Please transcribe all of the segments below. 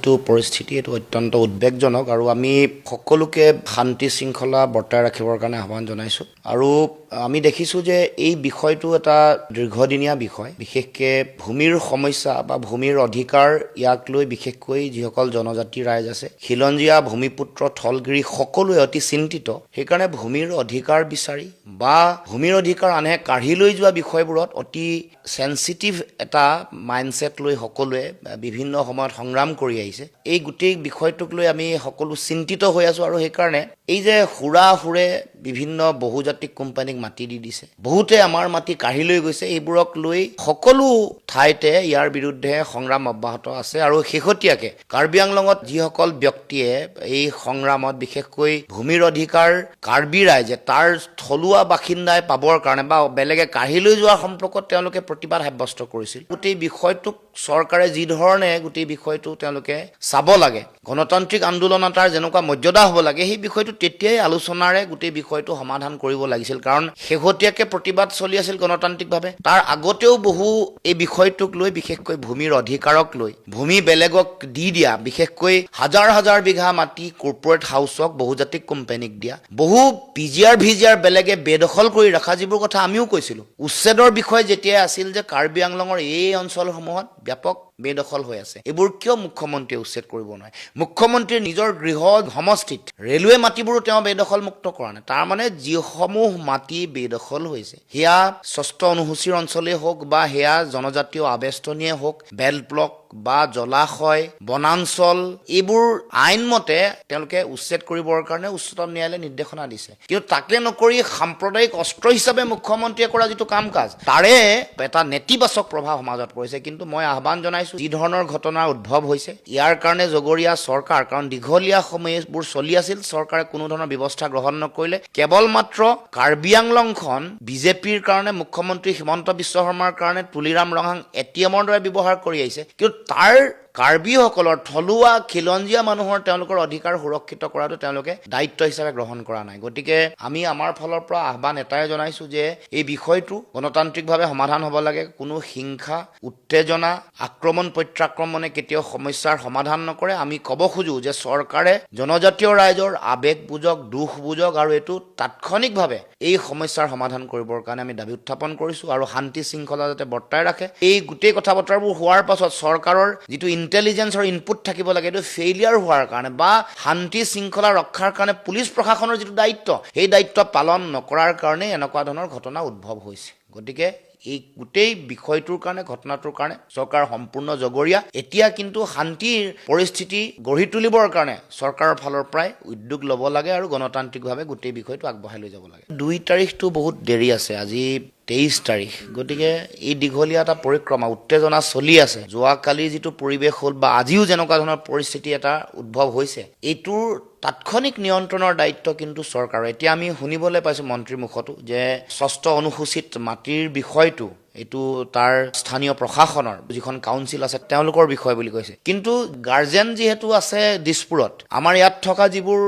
যিটো পৰিস্থিতি এইটো অত্যন্ত উদ্বেগজনক আৰু আমি সকলোকে শান্তি শৃংখলা বৰ্তাই ৰাখিবৰ কাৰণে আহ্বান জনাইছোঁ আৰু আমি দেখিছোঁ যে এই বিষয়টো এটা দীৰ্ঘদিনীয়া বিষয় বিশেষকৈ ভূমিৰ সমস্যা বা ভূমিৰ অধিকাৰ ইয়াক লৈ বিশেষকৈ যিসকল জনজাতি ৰাইজ আছে খিলঞ্জীয়া ভূমিপুত্ৰ থলগিৰি সকলোৱে অতি চিন্তিত সেইকাৰণে ভূমিৰ অধিকাৰ বিচাৰি বা ভূমিৰ অধিকাৰ আনে কাঢ়ি লৈ যোৱা বিষয়বোৰত অতি সেন্সিটিভ এটা মাইণ্ডছেট লৈ সকলোৱে বিভিন্ন সময়ত সংগ্ৰাম কৰি আহিছে এই গোটেই বিষয়টোক লৈ আমি সকলো চিন্তিত হৈ আছোঁ আৰু সেইকাৰণে এই যে সুৰে বিভিন্ন বহুজাতিক কোম্পানীক মাটি দি দিছে বহুতে আমাৰ মাটি কাঢ়ি লৈ গৈছে এইবোৰক লৈ সকলো ঠাইতে ইয়াৰ বিৰুদ্ধে সংগ্ৰাম অব্যাহত আছে আৰু শেহতীয়াকৈ কাৰ্বি আংলঙত যিসকল ব্যক্তিয়ে এই সংগ্ৰামত বিশেষকৈ ভূমিৰ অধিকাৰ কাৰ্বি ৰাইজে তাৰ থলুৱা বাসিন্দাই পাবৰ কাৰণে বা বেলেগে কাঢ়ি লৈ যোৱাৰ সম্পৰ্কত তেওঁলোকে প্ৰতিবাদ সাব্যস্ত কৰিছিল গোটেই বিষয়টোক চৰকাৰে যি ধৰণে গোটেই বিষয়টো তেওঁলোকে চাব লাগে গণতান্ত্ৰিক আন্দোলন এটাৰ যেনেকুৱা মৰ্যাদা হ'ব লাগে সেই বিষয়টো তেতিয়াই আলোচনাৰে গোটেই বিষয়টো সমাধান কৰিব লাগিছিল কাৰণ শেহতীয়াকৈ প্ৰতিবাদ চলি আছিল গণতান্ত্ৰিকভাৱে তাৰ আগতেও বহু এই বিষয়টোক লৈ বিশেষকৈ ভূমিৰ অধিকাৰক লৈ ভূমি বেলেগক দি দিয়া বিশেষকৈ হাজাৰ হাজাৰ বিঘা মাটি কৰ্পৰেট হাউচক বহুজাতিক কোম্পানীক দিয়া বহু পিজিআৰ বেলেগে বেদখল কৰি ৰখা যিবোৰ কথা আমিও কৈছিলোঁ উচ্ছেদৰ বিষয় যেতিয়া আছিল যে কাৰ্বি আংলঙৰ এই অঞ্চলসমূহত ব্যাপক বেদখল হৈ আছে এইবোৰ কিয় মুখ্যমন্ত্ৰীয়ে উচ্ছেদ কৰিব নোৱাৰে মুখ্যমন্ত্ৰীৰ নিজৰ গৃহ সমষ্টিত ৰেলৱে মাটিবোৰো তেওঁ বেদখল মুক্ত কৰা নাই তাৰমানে যিসমূহ মাটি বেদখল হৈছে সেয়া ষষ্ঠ অনুসূচীৰ অঞ্চলেই হওক বা সেয়া জনজাতীয় আবেষ্টনীয়ে হওক বেল্ট ব্লক বা জলাশয় বনাঞ্চল এইবোৰ আইনমতে তেওঁলোকে উচ্ছেদ কৰিবৰ কাৰণে উচ্চতম ন্যায়ালয়ে নিৰ্দেশনা দিছে কিন্তু তাকে নকৰি সাম্প্ৰদায়িক অস্ত্ৰ হিচাপে মুখ্যমন্ত্ৰীয়ে কৰা যিটো কাম কাজ তাৰে এটা নেতিবাচক প্ৰভাৱ সমাজত পৰিছে কিন্তু মই আহ্বান জনাইছোঁ যি ধৰণৰ ঘটনাৰ উদ্ভৱ হৈছে ইয়াৰ কাৰণে জগৰীয়া চৰকাৰ কাৰণ দীঘলীয়া সময়বোৰ চলি আছিল চৰকাৰে কোনো ধৰণৰ ব্যৱস্থা গ্ৰহণ নকৰিলে কেৱল মাত্ৰ কাৰ্বি আংলংখন বিজেপিৰ কাৰণে মুখ্যমন্ত্ৰী হিমন্ত বিশ্ব শৰ্মাৰ কাৰণে তুলিৰাম ৰহাং এটিএমৰ দৰে ব্যৱহাৰ কৰি আহিছে কিন্তু তাৰ কাৰ্বিসকলৰ থলুৱা খিলঞ্জীয়া মানুহৰ তেওঁলোকৰ অধিকাৰ সুৰক্ষিত কৰাটো তেওঁলোকে দায়িত্ব হিচাপে গ্ৰহণ কৰা নাই গতিকে আমি আমাৰ ফালৰ পৰা আহ্বান এটাই জনাইছোঁ যে এই বিষয়টো গণতান্ত্ৰিকভাৱে সমাধান হ'ব লাগে কোনো হিংসা উত্তেজনা আক্ৰমণ প্ৰত্যাক্ৰমণে কেতিয়াও সমস্যাৰ সমাধান নকৰে আমি ক'ব খোজোঁ যে চৰকাৰে জনজাতীয় ৰাইজৰ আৱেগ বুজক দুখ বুজক আৰু এইটো তাৎক্ষণিকভাৱে এই সমস্যাৰ সমাধান কৰিবৰ কাৰণে আমি দাবী উত্থাপন কৰিছোঁ আৰু শান্তি শৃংখলা যাতে বৰ্তাই ৰাখে এই গোটেই কথা বতৰাবোৰ হোৱাৰ পাছত চৰকাৰৰ যিটো ইণ্টেলিজেন্সৰ ইনপুট থাকিব লাগে এইটো ফেইলিয়াৰ হোৱাৰ কাৰণে বা শান্তি শৃংখলা ৰক্ষাৰ কাৰণে পুলিচ প্ৰশাসনৰ যিটো দায়িত্ব সেই দায়িত্ব পালন নকৰাৰ কাৰণে এনেকুৱা ধৰণৰ ঘটনা উদ্ভৱ হৈছে গতিকে এই গোটেই বিষয়টোৰ কাৰণে ঘটনাটোৰ কাৰণে চৰকাৰ সম্পূৰ্ণ জগৰীয়া এতিয়া কিন্তু শান্তিৰ পৰিস্থিতি গঢ়ি তুলিবৰ কাৰণে চৰকাৰৰ ফালৰ পৰাই উদ্যোগ ল'ব লাগে আৰু গণতান্ত্ৰিকভাৱে গোটেই বিষয়টো আগবঢ়াই লৈ যাব লাগে 2 তাৰিখটো বহুত দেৰি আছে আজি 23 তাৰিখ গতিকে এই দীঘলীয়া এটা পৰিক্ৰমা উত্তেজনা চলি আছে যোৱাকালি যিটো পৰিৱেশ হ'ল বা আজিও যেনেকুৱা ধৰণৰ পৰিস্থিতি এটা উদ্ভৱ হৈছে এইটোৰ তাৎক্ষণিক নিয়ন্ত্ৰণৰ দায়িত্ব কিন্তু চৰকাৰৰ এতিয়া আমি শুনিবলৈ পাইছোঁ মন্ত্ৰীৰ মুখতো যে ষষ্ঠ অনুসূচীত মাটিৰ বিষয়টো এইটো তাৰ স্থানীয় প্ৰশাসনৰ যিখন কাউন্সিল আছে তেওঁলোকৰ বিষয় বুলি কৈছে কিন্তু গাৰ্জেন যিহেতু আছে দিছপুৰত আমাৰ ইয়াত থকা যিবোৰ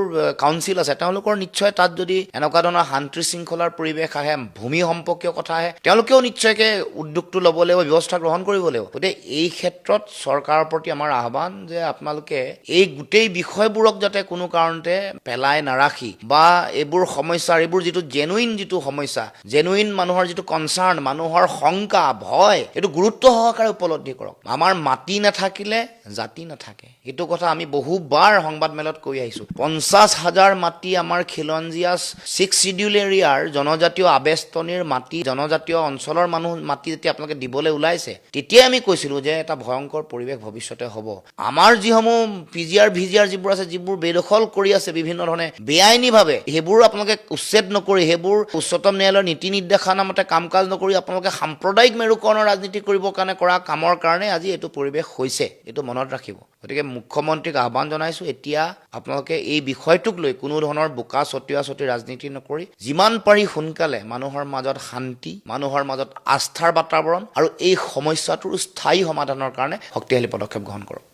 কাউন্সিল আছে তেওঁলোকৰ নিশ্চয় তাত যদি এনেকুৱা ধৰণৰ শান্তি শৃংখলাৰ পৰিৱেশ আহে ভূমি সম্পৰ্কীয় কথা আহে তেওঁলোকেও নিশ্চয়কৈ উদ্যোগটো ল'ব লাগিব ব্যৱস্থা গ্ৰহণ কৰিব লাগিব গতিকে এই ক্ষেত্ৰত চৰকাৰৰ প্ৰতি আমাৰ আহ্বান যে আপোনালোকে এই গোটেই বিষয়বোৰক যাতে কোনো কাৰণতে পেলাই নাৰাখি বা এইবোৰ সমস্যাৰ এইবোৰ যিটো জেনুইন যিটো সমস্যা জেনুইন মানুহৰ যিটো কনচাৰ্ণ মানুহৰ শংকা ভয় এইটো গুৰুত্ব সহকাৰে উপলব্ধি কৰক আমাৰ মাটি নাথাকিলে জাতি নাথাকে এইটো কথা আমি বহুবাৰ সংবাদমেলত কৈ আহিছোঁ 50,000 মাটি আমাৰ খিলঞ্জীয়া 6 শিডিউল এৰিয়াৰ জনজাতীয় আবেষ্টনীৰ মাটি জনজাতীয় অঞ্চলৰ মানুহ মাটি যেতিয়া আপোনালোকে দিবলৈ ওলাইছে তেতিয়াই আমি কৈছিলোঁ যে এটা ভয়ংকৰ পৰিৱেশ ভৱিষ্যতে হ'ব আমাৰ যিসমূহ পিজিআৰ যিবোৰ আছে যিবোৰ বেদখল কৰি আছে বিভিন্ন ধৰণে বেআইনীভাৱে সেইবোৰ আপোনালোকে উচ্ছেদ নকৰি সেইবোৰ উচ্চতম ন্যায়ালয়ৰ নীতি নিৰ্দেশনা মতে কাম কাজ নকৰি আপোনালোকে সাম্প্ৰদায়িক মেৰুকৰণৰ ৰাজনীতি কৰিবৰ কাৰণে কৰা কামৰ কাৰণে আজি এইটো পৰিৱেশ হৈছে এইটো মনত ৰাখিব গতিকে মুখ্যমন্ত্ৰীক আহ্বান জনাইছোঁ এতিয়া আপোনালোকে এই বিষয়টোক লৈ কোনো ধৰণৰ বোকা ছটিওৱা ৰাজনীতি নকৰি যিমান পাৰি সোনকালে মানুহৰ মাজত শান্তি মানুহৰ মাজত আস্থাৰ বাতাবৰণ আৰু এই সমস্যাটোৰ স্থায়ী সমাধানৰ কাৰণে শক্তিশালী পদক্ষেপ গ্ৰহণ কৰক